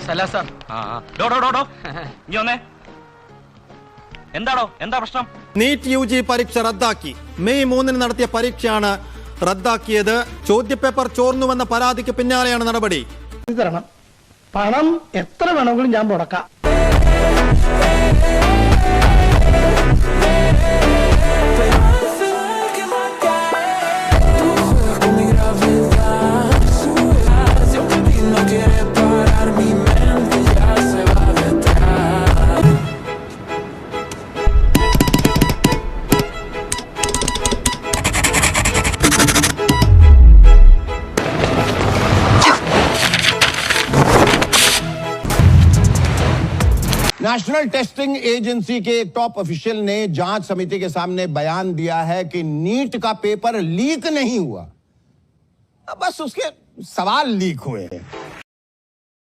സലാം. ഇനി വന്നേ. എന്താണോ, എന്താ പ്രശ്നം? നീറ്റ് UG പരീക്ഷ റദ്ദാക്കി. മെയ് 3 നടത്തിയ പരീക്ഷയാണ് റദ്ദാക്കിയത്. ചോദ്യപേപ്പർ ചോർന്നുവെന്ന പരാതിക്ക് പിന്നാലെയാണ് നടപടി. തരണം, പണം എത്ര വേണമെങ്കിലും ഞാൻ മുടക്കാം. नेशनल टेस्टिंग एजेंसी के एक टॉप ऑफिशियल ने जांच समिति के सामने बयान दिया है कि नीट का पेपर लीक नहीं हुआ, बस उसके सवाल लीक हुए हैं।